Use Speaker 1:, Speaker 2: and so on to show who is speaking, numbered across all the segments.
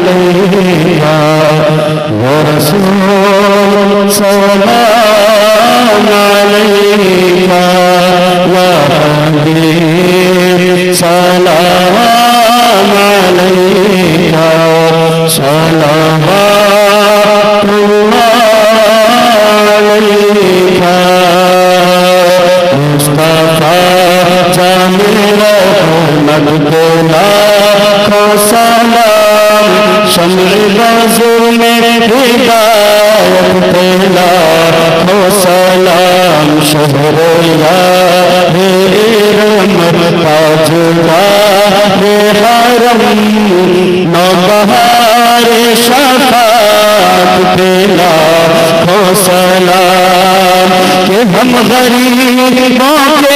Speaker 1: अलैका या रसूल सलाम अलैका या हबीब सलाम अलैका सलावतुल्लाह अलैका मुस्तफा रहमत के लाखों सलाम शम्र बाज़ू में हिदायत के लाखों सलाम शहरे यारे रहमत ताजदारे हरम नौबहार शफ़ाअत के लाखों सलाम कि हम गरीबों के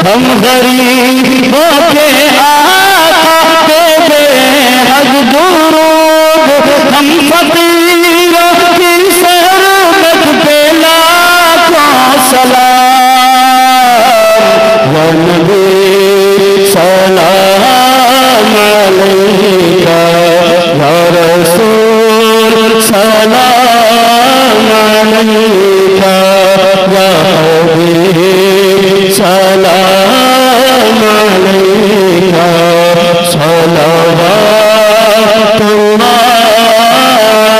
Speaker 1: हम गरीबों के आका पे बेहद दुरूद हम फकीरों की सरमत पे लाखों सलाम या नबी सलाम अलैका या रसूल सलाम अलैका या हबीब सलाम अलैका सलावतुल्लाह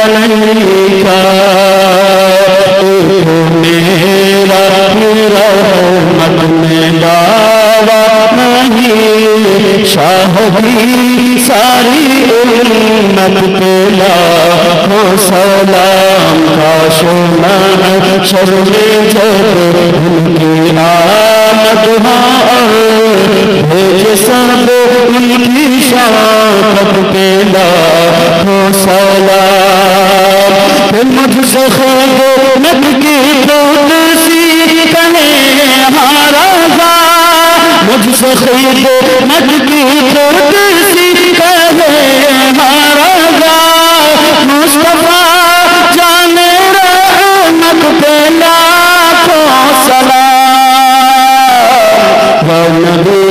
Speaker 1: अलैका मेरा रहमत में दावा नहीं शाही सारी उम्मत पे लाखों सलाम का शुमार शर्मे जब उनकी आमद भेज सब उनकी शौकत पे लाखों सलाम मुझसे खिदमत की कुदसी कहे हारा मुझसे खिदमत की कुदसी कहे हारा मुस्तफा जाने रहमत पे लाखों सलाम या नबी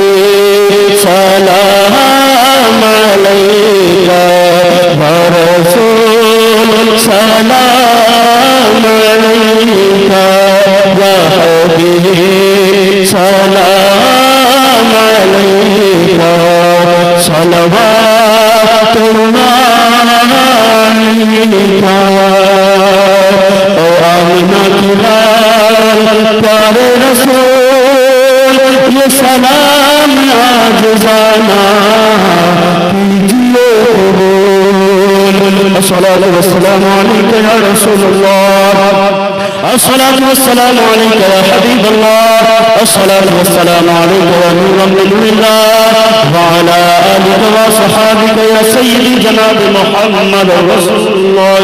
Speaker 1: सलाम अलैका या रसूल सलाम अलैका या हबीब सलाम अलैका सलावतुल्लाह अलैका ओ आमिना की लाल प्यारे रसूल ये सलाम आज जाना कीजिए अस्सलातु वस्सलामु अलैका या रसूलल्लाह अस्सलातु वस्सलामु अलैका या हबीबल्लाह अस्सलातु वस्सलामु अलैका या नूरन मिन नूरिल्लाह व अला आलिका व सहाबिका या सय्यदी जनाब मुहम्मद रसूलुल्लाह